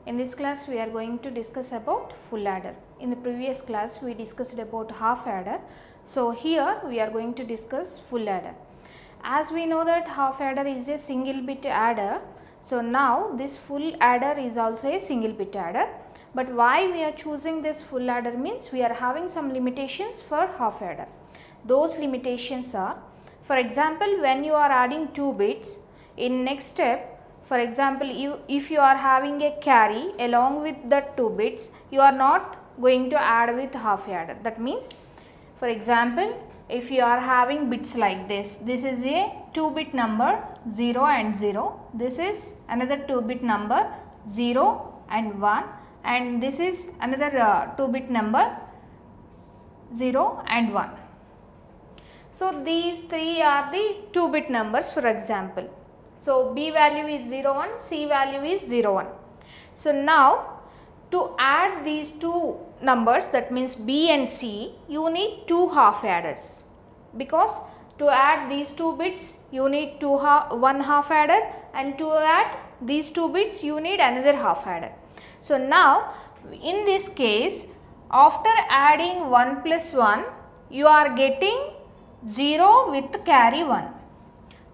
In this class we are going to discuss about full adder. In the previous class we discussed about half adder. So here we are going to discuss full adder. As we know that half adder is a single bit adder, so now this full adder is also a single bit adder. But why we are choosing this full adder means we are having some limitations for half adder. Those limitations are, for example, when you are adding 2 bits, in next step, for example, if you are having a carry along with the 2 bits, you are not going to add with half adder. That means, for example, if you are having bits like this is a 2-bit number 0 and 0, this is another 2-bit number 0 and 1, and this is another 2-bit number 0 and 1. So these three are the 2-bit numbers, for example. So B value is 0 1, C value is 0 1. So now to add these two numbers, that means B and C, you need 2 half adders, because to add these 2 bits you need 1 half adder, and to add these 2 bits you need another half adder. So now in this case, after adding 1 plus 1, you are getting 0 with carry 1.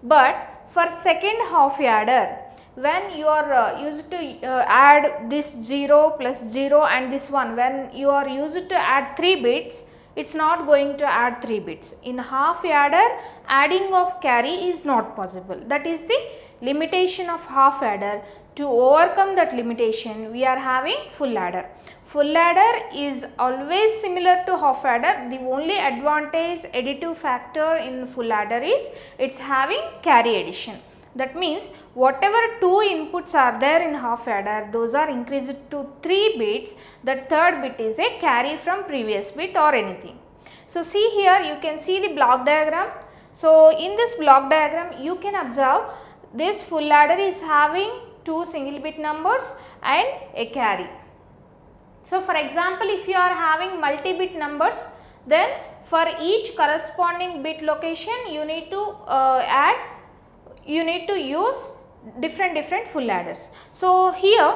But for second half adder, when you are used to add this 0 plus 0 and this 1, when you are used to add 3 bits, it is not going to add 3 bits. In half adder, adding of carry is not possible. That is the limitation of half adder. To overcome that limitation, we are having full adder. Full adder is always similar to half adder. The only advantage, additive factor in full adder is it is having carry addition. That means whatever 2 inputs are there in half adder, those are increased to 3 bits. The third bit is a carry from previous bit or anything. So see here, you can see the block diagram. So in this block diagram, you can observe this full adder is having 2 single bit numbers and a carry. So for example, if you are having multi-bit numbers, then for each corresponding bit location you need to use different full adders. So here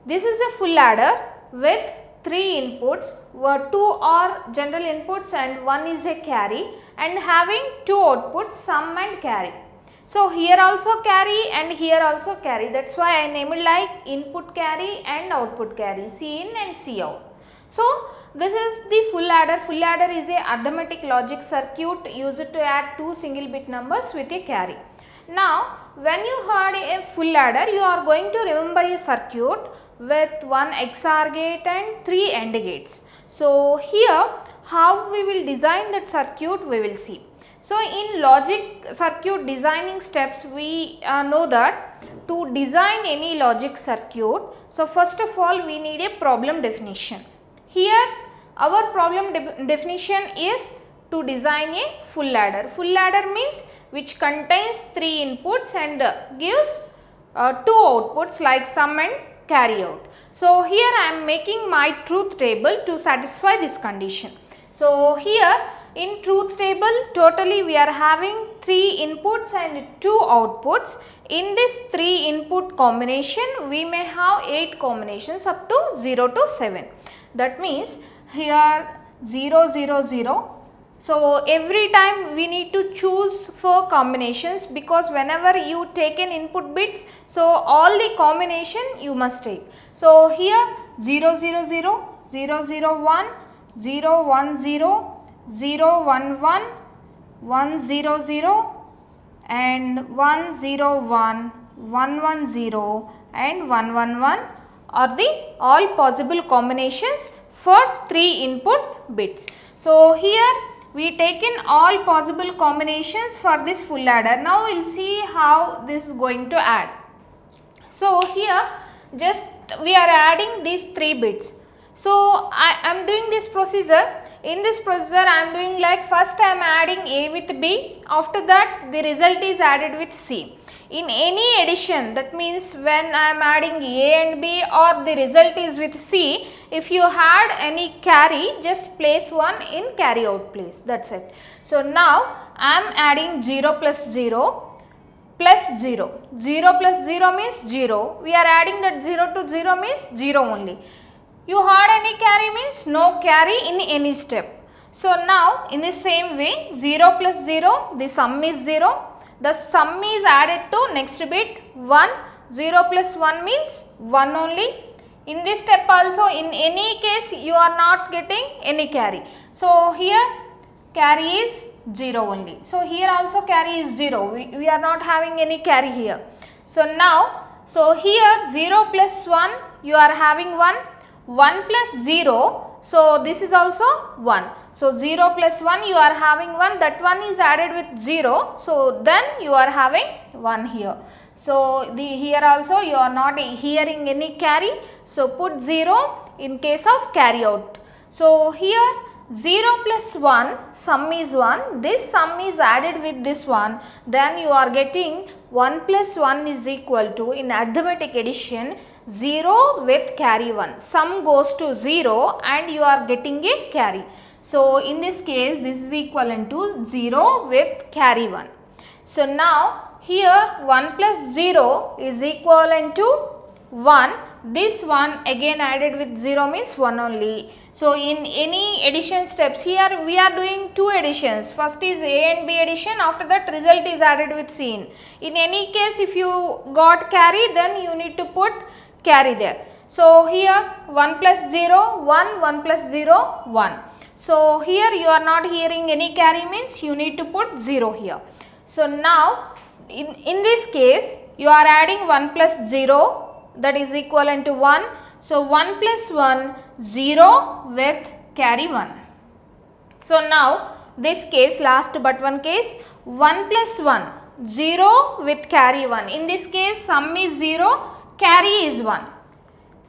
this is a full adder with 3 inputs, 2 are general inputs and 1 is a carry, and having 2 outputs, sum and carry. So here also carry and here also carry, that is why I named like input carry and output carry, C in and C out. So this is the full adder. Full adder is a arithmetic logic circuit used to add 2 single bit numbers with a carry. Now when you heard a full adder, you are going to remember a circuit with 1 XOR gate and 3 AND gates. So here how we will design that circuit, we will see. So in logic circuit designing steps, we know that to design any logic circuit, so first of all we need a problem definition. Here our problem definition is to design a full adder. Full adder means which contains 3 inputs and gives 2 outputs like sum and carry out. So here I am making my truth table to satisfy this condition. So here in truth table, totally we are having 3 inputs and 2 outputs. In this 3 input combination, we may have 8 combinations up to 0 to 7. That means here 0 0 0. So every time we need to choose 4 combinations, because whenever you take an input bits, so all the combination you must take. So here 0 0 0, 0 0 1, 0 1 0, 0 1 1, 1 0 0 and 1 0 1, 1 1 0 and 1 1 1 are the all possible combinations for 3 input bits. So here we taken all possible combinations for this full adder. Now we will see how this is going to add. So here just we are adding these 3 bits. So I am doing this procedure. In this procedure I am doing like first I am adding A with B, after that the result is added with C. In any addition, that means when I am adding A and B or the result is with C, if you had any carry, just place 1 in carry out place, that is it. So now I am adding 0 plus 0, plus 0. 0 plus 0 means 0. We are adding that 0 to 0 means 0 only. You heard any carry means no carry in any step. So now in the same way 0 plus 0, the sum is 0. The sum is added to next bit 1. 0 plus 1 means 1 only. In this step also, in any case you are not getting any carry. So here carry is 0 only. So here also carry is 0. We are not having any carry here. So now, so here 0 plus 1 you are having 1. 1 plus 0, so this is also 1. So 0 plus 1 you are having 1, that one is added with 0. So then you are having 1 here. So here also you are not hearing any carry. So put 0 in case of carry out. So here 0 plus 1, sum is 1, this sum is added with this one, then you are getting 1 plus 1 is equal to, in arithmetic addition, 0 with carry 1. Sum goes to 0 and you are getting a carry. So in this case this is equivalent to 0 with carry 1. So now here 1 plus 0 is equivalent to 1. This one again added with 0 means 1 only. So in any addition steps, here we are doing two additions. First is A and B addition, after that result is added with C in. In any case if you got carry, then you need to put carry there. So here 1 plus 0, 1, 1 plus 0, 1. So here you are not hearing any carry means you need to put 0 here. So now in this case you are adding 1 plus 0, that is equivalent to 1. So 1 plus 1, 0 with carry 1. So now this case, last but one case, 1 plus 1, 0 with carry 1. In this case sum is 0, carry is 1.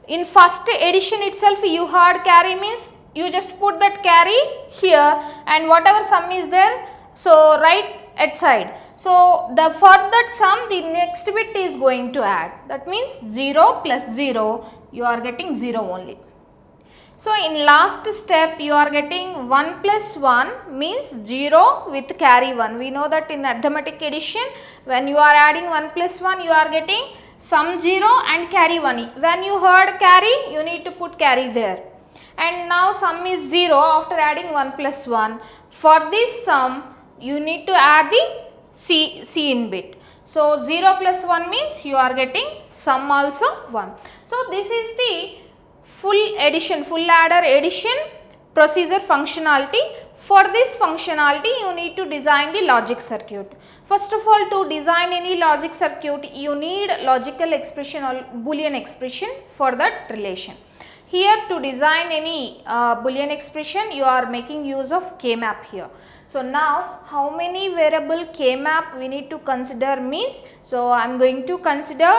In first addition itself you heard carry means you just put that carry here and whatever sum is there, so write at side. So the for that sum the next bit is going to add, that means 0 plus 0 you are getting 0 only. So in last step you are getting 1 plus 1 means 0 with carry 1. We know that in arithmetic addition when you are adding 1 plus 1 you are getting sum 0 and carry 1. When you heard carry you need to put carry there. And now sum is 0 after adding 1 plus 1. For this sum you need to add the C in bit. So 0 plus 1 means you are getting sum also 1. So this is the full addition, full adder addition procedure functionality. For this functionality you need to design the logic circuit. First of all, to design any logic circuit you need logical expression or Boolean expression for that relation. Here to design any Boolean expression you are making use of K-map here. So now how many variable K-map we need to consider means, so I am going to consider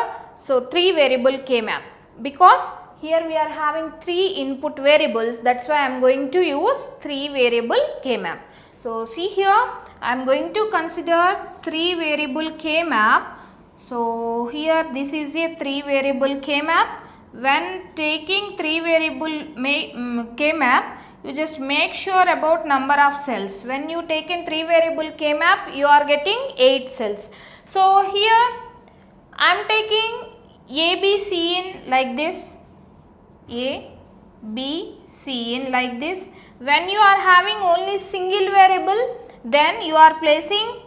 3 variable K-map, because here we are having 3 input variables, that is why I am going to use 3 variable K-map. So see here I am going to consider 3 variable K-map. So here this is a 3 variable K-map. When taking 3 variable K-map, you just make sure about number of cells. When you take in 3 variable K-map, you are getting 8 cells. So here I am taking A, B, C in like this, A, B, C in like this. When you are having only single variable, then you are placing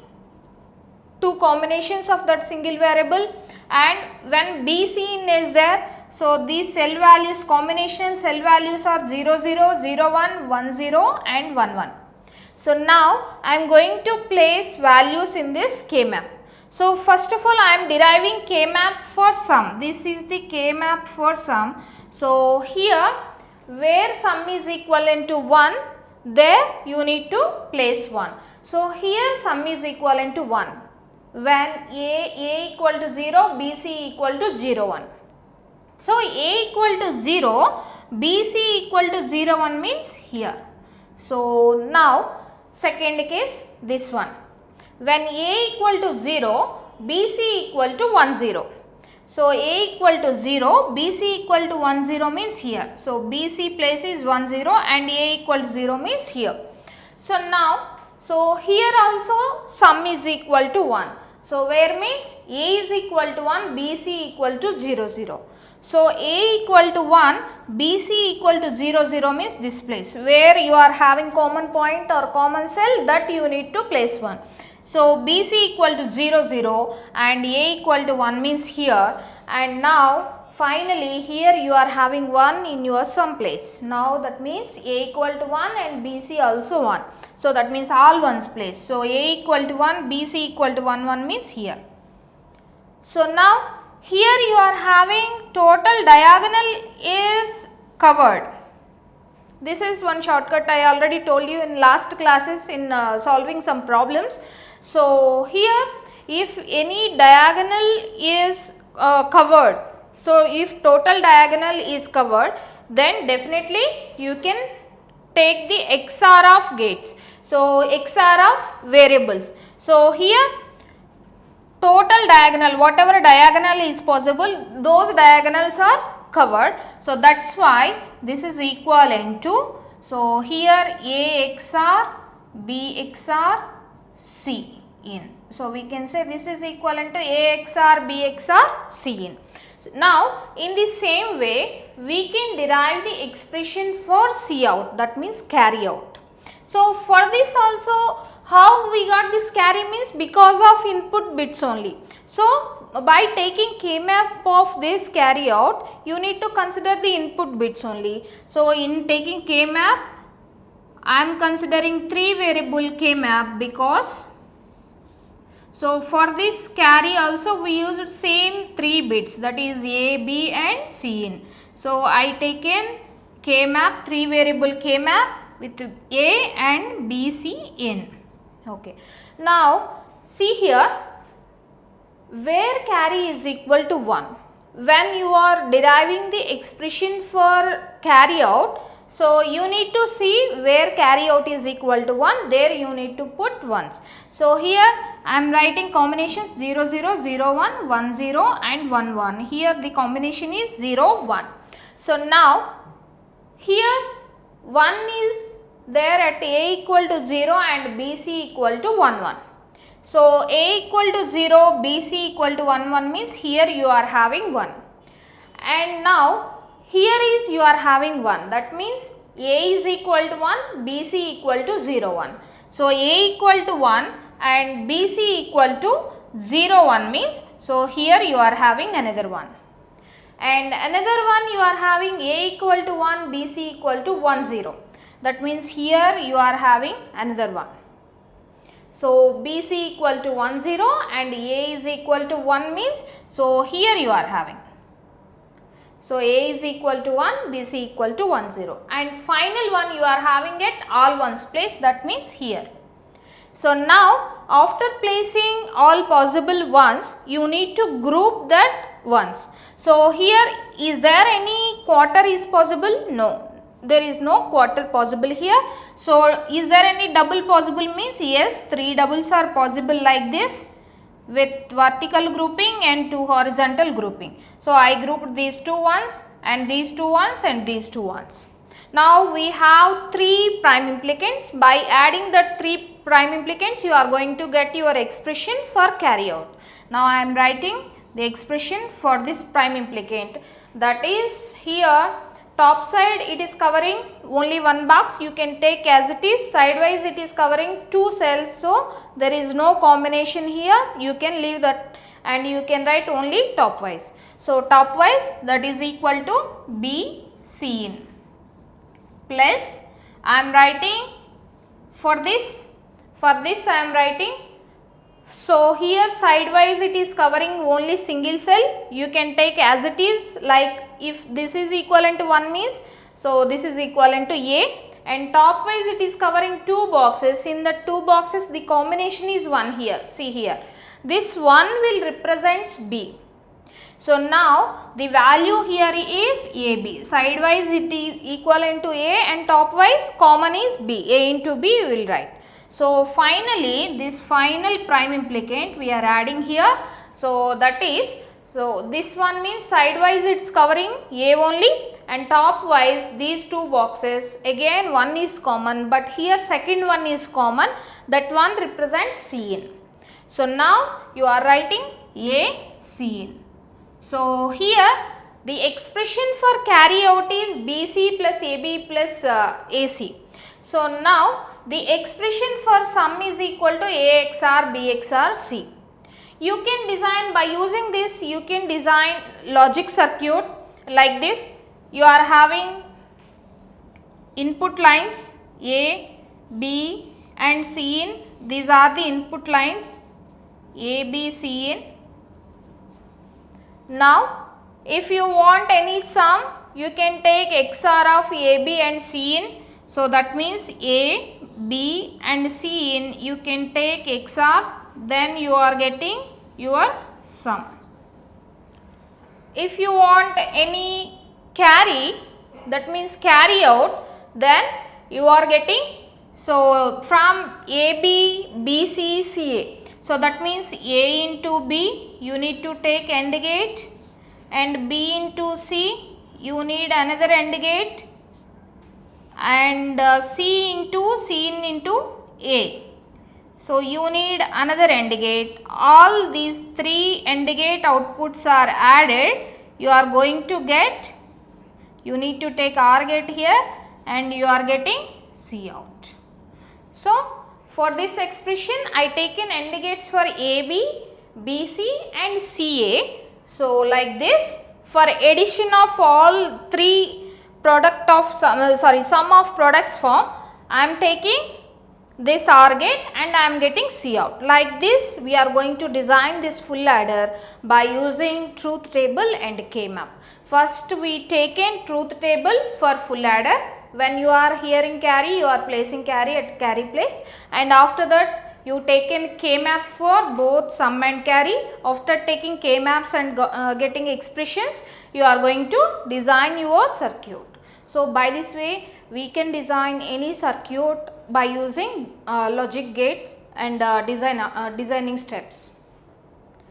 2 combinations of that single variable, and when B, C in is there, so these cell values, combination cell values are 0, 0, 0, 1, 1, 0 and 1, 1. So now I am going to place values in this K-map. So first of all I am deriving K-map for sum. This is the K-map for sum. So here where sum is equivalent to 1, there you need to place 1. So here sum is equivalent to 1. When A equal to 0, B, C equal to 0, 1. So A equal to 0, B, C equal to 0, 1 means here. So now second case, this one. When A equal to 0, B, C equal to 1, 0. So A equal to 0, B, C equal to 1, 0 means here. So B, C place is 1, 0 and A equal to 0 means here. So now, so here also sum is equal to 1. So where means A is equal to 1, BC equal to 0, 0. So A equal to 1, BC equal to 0, 0 means this place where you are having common point or common cell, that you need to place 1. So BC equal to 0, 0 and A equal to 1 means here, and now finally here you are having 1 in your some place. Now that means A equal to 1 and BC also 1. So that means all ones place. So A equal to 1, BC equal to 1, 1 means here. So now here you are having total diagonal is covered. This is one shortcut I already told you in last classes in solving some problems. So here if any diagonal is covered, so if total diagonal is covered, then definitely you can take the XR of gates. So XR of variables. So here total diagonal, whatever diagonal is possible, those diagonals are covered. So that's why this is equivalent to, so here A XR, B XR, C in. So we can say this is equivalent to A XR, B XR, C in. So now in the same way we can derive the expression for C out, that means carry out. So for this also, how we got this carry means because of input bits only. So by taking K-map of this carry out, you need to consider the input bits only. So in taking K-map, I am considering 3 variable K-map because, so for this carry also we used same 3 bits, that is A, B and C in. So I taken K-map, 3 variable K-map with A and B, C in. Okay. Now see here, where carry is equal to 1, when you are deriving the expression for carry out, so you need to see where carry out is equal to 1, there you need to put ones. So here I am writing combinations 0, 0, 0, 1, 1, 0 and 1, 1. Here the combination is 0, 1. So now here 1 is there at A equal to 0 and BC equal to 1, 1. So A equal to 0, BC equal to 1, 1 means here you are having 1. And now here is you are having 1, that means A is equal to 1, BC equal to 0, 1. So A equal to 1 and BC equal to 0, 1 means, so here you are having another 1. And another one you are having A equal to 1, BC equal to 1, 0. That means here you are having another 1. So BC equal to 1, 0 and A is equal to 1 means, so here you are having. So A is equal to 1, BC equal to 1, 0 and final one you are having at all ones place, that means here. So now after placing all possible ones, you need to group that ones. So here is there any quarter is possible? No. There is no quarter possible here. So is there any double possible means? Yes, 3 doubles are possible like this with vertical grouping and 2 horizontal grouping. So I grouped these 2 ones and these 2 ones and these 2 ones. Now we have 3 prime implicants. By adding the 3 prime implicants, you are going to get your expression for carry out. Now I am writing the expression for this prime implicant, that is here top side it is covering only one box, you can take as it is, sidewise it is covering 2 cells, so there is no combination here, you can leave that and you can write only top wise. So top wise that is equal to B, C in plus I am writing for this I am writing, so here sidewise it is covering only single cell, you can take as it is, like if this is equivalent to 1 means, so this is equivalent to A, and top wise it is covering 2 boxes, in the 2 boxes the combination is 1 here, see here, this 1 will represents B. So now the value here is AB, sidewise it is equivalent to A and top wise common is B, A into B we will write. So finally this final prime implicant we are adding here, so that is, so this one means sidewise it is covering A only and top wise these 2 boxes again one is common, but here second one is common, that one represents C in. So now you are writing A Cin. So here the expression for carry out is BC plus AB plus AC. So now the expression for sum is equal to A XOR B XOR C. You can design by using this, you can design logic circuit like this. You are having input lines A, B and Cin. These are the input lines A, B, Cin. Now if you want any sum, you can take XOR of A, B and Cin. So that means A, B and Cin you can take XOR, then you are getting your sum. If you want any carry, that means carry out, then you are getting, so from AB, BC, CA. So that means A into B you need to take AND gate, and B into C you need another AND gate, and C into A. So you need another AND gate. All these three AND gate outputs are added. You are going to get, you need to take OR gate here and you are getting C out. So for this expression I taken AND gates for AB, BC and CA. So like this, for addition of all three product of sum of products form, I am taking this OR gate and I am getting C out. Like this we are going to design this full adder by using truth table and K-map. First we taken truth table for full adder. When you are hearing carry, you are placing carry at carry place, and after that you taken K-map for both sum and carry. After taking K-maps and getting expressions, you are going to design your circuit. So by this way we can design any circuit by using logic gates and designing steps.